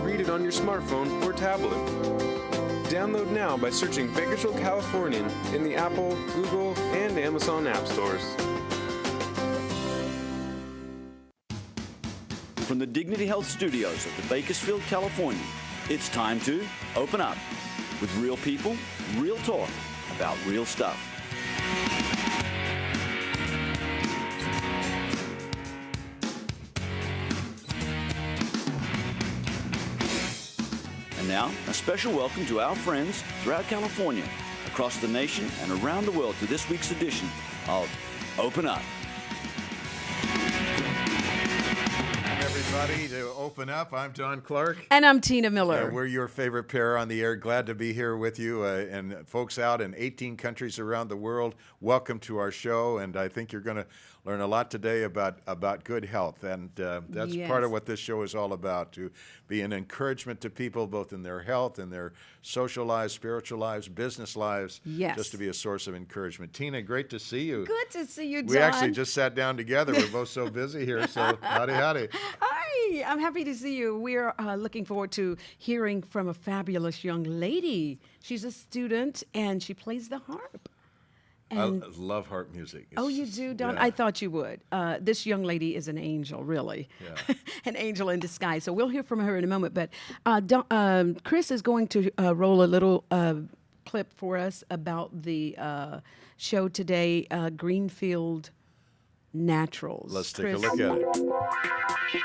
read it on your smartphone or tablet. Download now by searching Bakersfield Californian in the Apple, Google, and Amazon app stores. From the Dignity Health Studios of the Bakersfield, California, it's time to open up with real people, real talk about real stuff. And now, a special welcome to our friends throughout California, across the nation, and around the world to this week's edition of Open Up. Everybody, to Open Up. I'm Don Clark. And I'm Tina Miller. We're your favorite pair on the air. Glad to be here with you. And folks out in 18 countries around the world, welcome to our show. And I think you're going to learn a lot today about good health. And that's part of what this show is all about, to be an encouragement to people, both in their health and their social lives, spiritual lives, business lives, just to be a source of encouragement. Tina, great to see you. Good to see you, Don. We actually just sat down together. We're both so busy here, so howdy, howdy. Hi, I'm happy to see you. We're looking forward to hearing from a fabulous young lady. She's a student, and she plays the harp. And I love harp music. Oh, you do, Don? Yeah. I thought you would. This young lady is an angel, really. Yeah. An angel in disguise. So we'll hear from her in a moment. But Chris is going to roll a little clip for us about the show today, Greenfield Naturals. Let's take Chris. a look at it.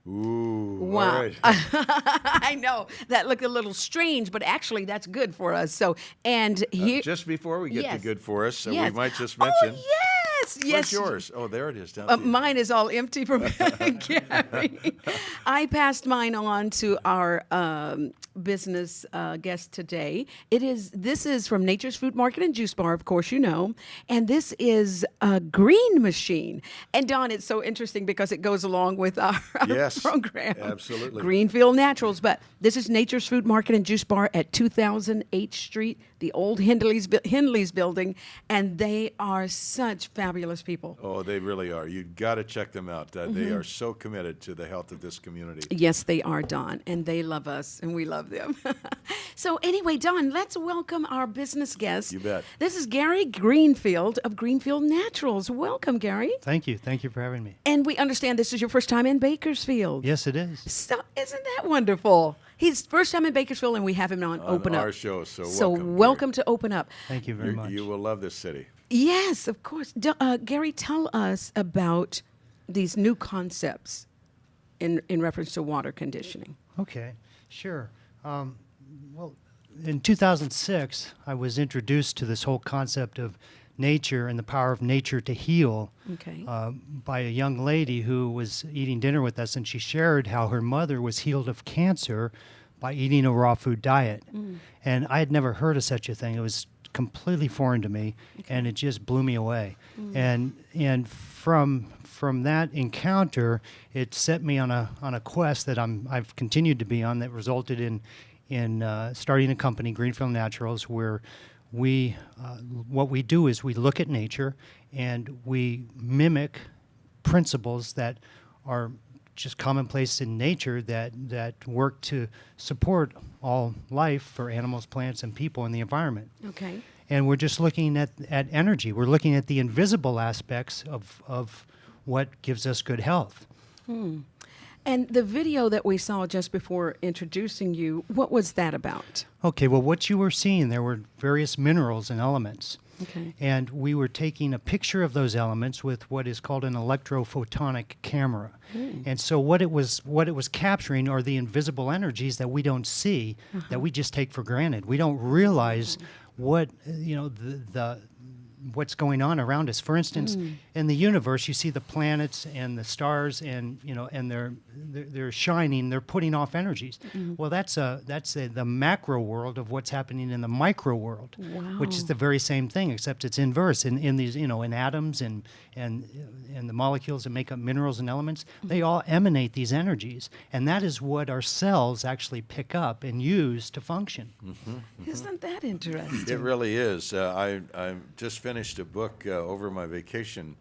Ooh, Wow. all right. I know that looked a little strange, but actually that's good for us. So, and here. Just before we get to Yes. good for us, we Yes. might just mention. Oh, yes. Where's Yes. yours? Oh, there it is. Down to you. Mine is all empty from Gary. I passed mine on to our business guest today. This is from Nature's Fruit Market and Juice Bar, of course you know, and this is a green machine. And Don, it's so interesting because it goes along with our Yes, program. absolutely. Greenfield Naturals, but this is Nature's Fruit Market and Juice Bar at 2000 H Street, the old Hindley's building, and they are such fabulous people. Oh, they really are. You've got to check them out. They are so committed to the health of this community. Yes, they are, Don, and they love us, and we love them. So anyway, Don, let's welcome our business guest. You bet. This is Gary Greenfield of Greenfield Naturals. Welcome, Gary. Thank you. Thank you for having me. And we understand this is your first time in Bakersfield. Yes, it is. So, isn't that wonderful? He's first time in Bakersfield, and we have him on Open Up. our show, so welcome welcome, to Open Up. Thank you very much. You will love this city. Yes, of course. Gary, tell us about these new concepts in reference to water conditioning. Okay, sure. Well, in 2006, I was introduced to this whole concept of nature and the power of nature to heal Okay. by a young lady who was eating dinner with us, and she shared how her mother was healed of cancer by eating a raw food diet. And I had never heard of such a thing. It was completely foreign to me, and it just blew me away. And from that encounter, it set me on a quest that I've continued to be on, that resulted in starting a company, Greenfield Naturals, where what we do is we look at nature and we mimic principles that are just commonplace in nature that work to support all life for animals, plants, and people in the environment. Okay. And we're just looking at energy. We're looking at the invisible aspects of what gives us good health. And the video that we saw just before introducing you, what was that about? Okay, well, what you were seeing, there were various minerals and elements. Okay. And we were taking a picture of those elements with what is called an electrophotonic camera. And so what it was capturing are the invisible energies that we don't see, that we just take for granted. We don't realize what, what's going on around us. For instance, in the universe, you see the planets and the stars, and and they're shining. They're putting off energies. Well, that's the macro world of what's happening in the micro world, which is the very same thing, except it's inverse. In these, in atoms and the molecules that make up minerals and elements, they all emanate these energies, and that is what our cells actually pick up and use to function. Isn't that interesting? It really is. I just finished a book over my vacation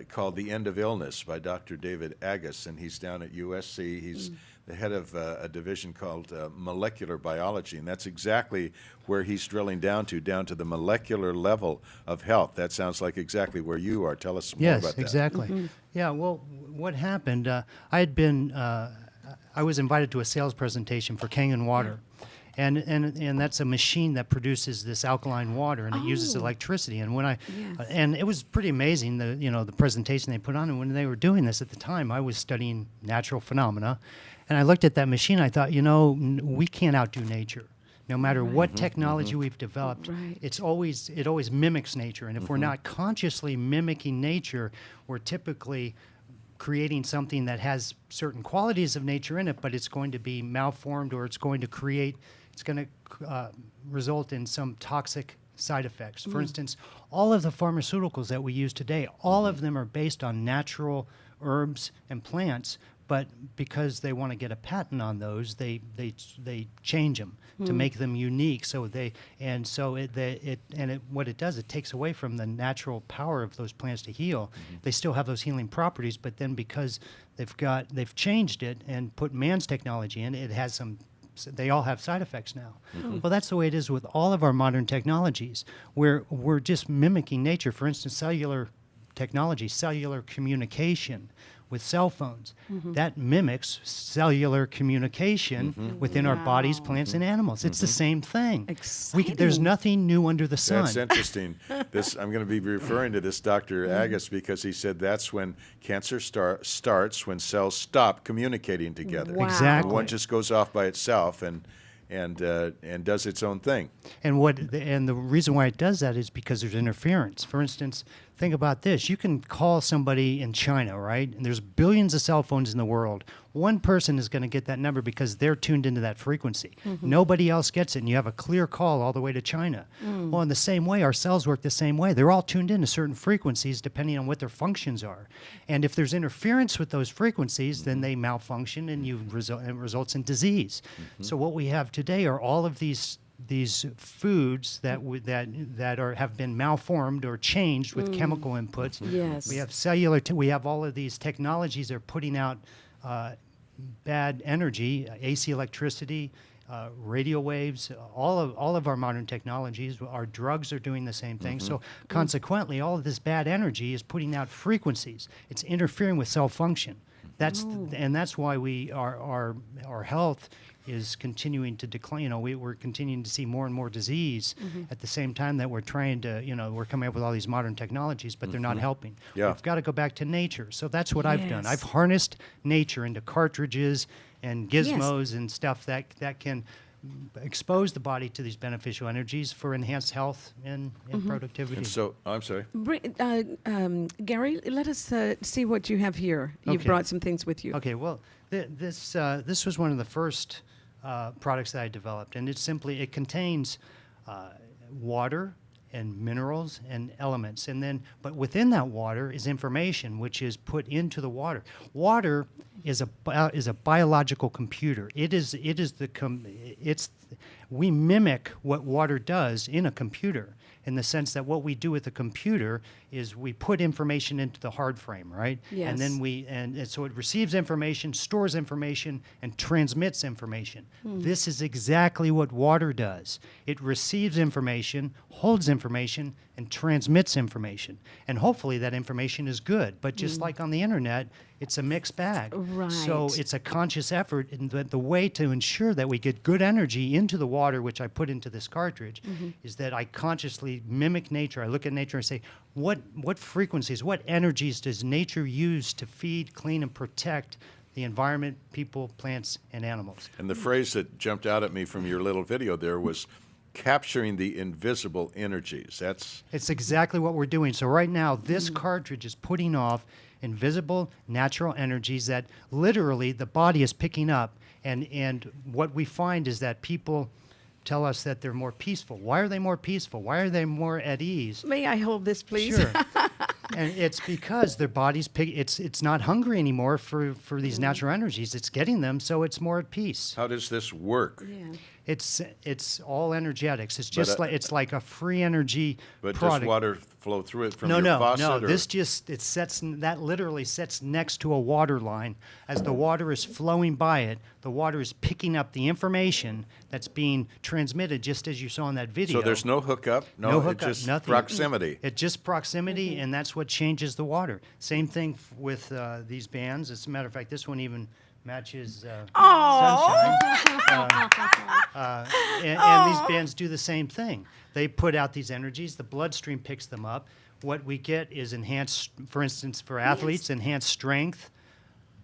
called The End of Illness by Dr. David Agus, and he's down at USC. He's the head of a division called molecular biology, and that's exactly where he's drilling down to the molecular level of health. That sounds like exactly where you are. Tell us more about that. Yes, exactly. Yeah, well, what happened, I was invited to a sales presentation for Kangen Water. And that's a machine that produces this alkaline water, and it uses electricity. And and it was pretty amazing, the presentation they put on. And when they were doing this at the time, I was studying natural phenomena, and I looked at that machine. I thought, we can't outdo nature. No matter what technology we've developed, it always mimics nature. And if we're not consciously mimicking nature, we're typically creating something that has certain qualities of nature in it, but it's going to be malformed, or it's going to result in some toxic side effects. For instance, all of the pharmaceuticals that we use today, all of them are based on natural herbs and plants, but because they want to get a patent on those, they change them to make them unique. What it does, it takes away from the natural power of those plants to heal. They still have those healing properties, but then because they've changed it and put man's technology in, it has they all have side effects now. Well, that's the way it is with all of our modern technologies. We're just mimicking nature. For instance, cellular technology, cellular communication with cell phones. That mimics cellular communication within our bodies, plants, and animals. It's the same thing. There's nothing new under the sun. That's interesting. I'm going to be referring to this Dr. Agus because he said that's when cancer starts, when cells stop communicating together. Wow. Exactly. One just goes off by itself and does its own thing. And the reason why it does that is because there's interference. For instance, think about this. You can call somebody in China, right? And there's billions of cell phones in the world. One person is going to get that number because they're tuned into that frequency. Nobody else gets it, and you have a clear call all the way to China. Well, in the same way, our cells work the same way. They're all tuned into certain frequencies depending on what their functions are. And if there's interference with those frequencies, then they malfunction, and it results in disease. So what we have today are all of these foods that have been malformed or changed with chemical inputs. Yes. We have we have all of these technologies that are putting out bad energy, AC electricity, radio waves, all of our modern technologies. Our drugs are doing the same thing. So consequently, all of this bad energy is putting out frequencies. It's interfering with cell function. That's why our health is continuing to decline. We're continuing to see more and more disease at the same time that we're trying to, we're coming up with all these modern technologies, but they're not helping. Yeah. We've got to go back to nature. So that's what I've done. I've harnessed nature into cartridges and gizmos and stuff that can expose the body to these beneficial energies for enhanced health and productivity. And so, I'm sorry. Gary, let us see what you have here. You've Okay. brought some things with you. Okay, well, this was one of the first products that I developed, and it contains water and minerals and elements, but within that water is information which is put into the water. Water is a biological computer. We mimic what water does in a computer, in the sense that what we do with a computer is we put information into the hard frame, right? Yes. And then and so it receives information, stores information, and transmits information. This is exactly what water does. It receives information, holds information, and transmits information. And hopefully that information is good. But just like on the internet, it's a mixed bag. Right. So it's a conscious effort, and the way to ensure that we get good energy into the water, which I put into this cartridge, is that I consciously mimic nature. I look at nature and say, what frequencies, what energies does nature use to feed, clean, and protect the environment, people, plants, and animals? And the phrase that jumped out at me from your little video there was capturing the invisible energies. That's It's exactly what we're doing. So right now, this cartridge is putting off invisible natural energies that literally the body is picking up. And what we find is that people tell us that they're more peaceful. Why are they more peaceful? Why are they more at ease? May I hold this, please? Sure. And it's because their body's it's not hungry anymore for these natural energies. It's getting them, so it's more at peace. how does this work? Yeah. It's all energetics. It's just But, like it's like a free energy But product. does water flow through it from No, your no, faucet? no. or- This just that literally sits next to a water line. As the water is flowing by it, the water is picking up the information that's being transmitted, just as you saw in that video. So there's no hookup? No It's hookup, just nothing. proximity. It's just proximity, and that's what changes the water. Same thing with these bands. As a matter of fact, this one even matches sunshine. And these bands do the same thing. They put out these energies. The bloodstream picks them up. What we get is enhanced, for instance, for athletes, enhanced strength,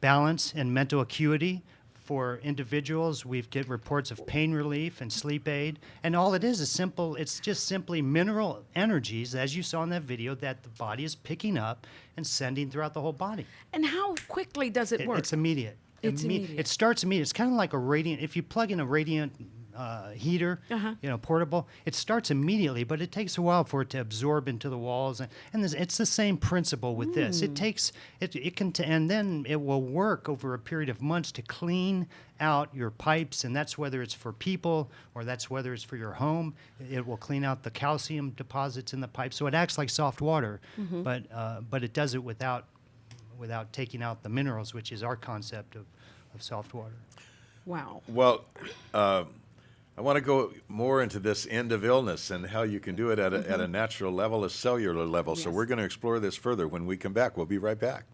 balance, and mental acuity. For individuals, we get reports of pain relief and sleep aid. And all it is simple. It's just simply mineral energies, as you saw in that video, that the body is picking up and sending throughout the whole body. And how quickly does it work? It's immediate. It's immediate. It starts immediate. It's kind of like a radiant. If you plug in a radiant heater, portable, it starts immediately, but it takes a while for it to absorb into the walls. And it's the same principle with this. It takes it can and then it will work over a period of months to clean out your pipes, and that's whether it's for people or that's whether it's for your home. It will clean out the calcium deposits in the pipe, so it acts like soft water, but it does it without taking out the minerals, which is our concept of soft water. Wow. Well, I want to go more into this end of illness and how you can do it at a natural level, a cellular level. So Yes. we're going to explore this further when we come back. We'll be right back.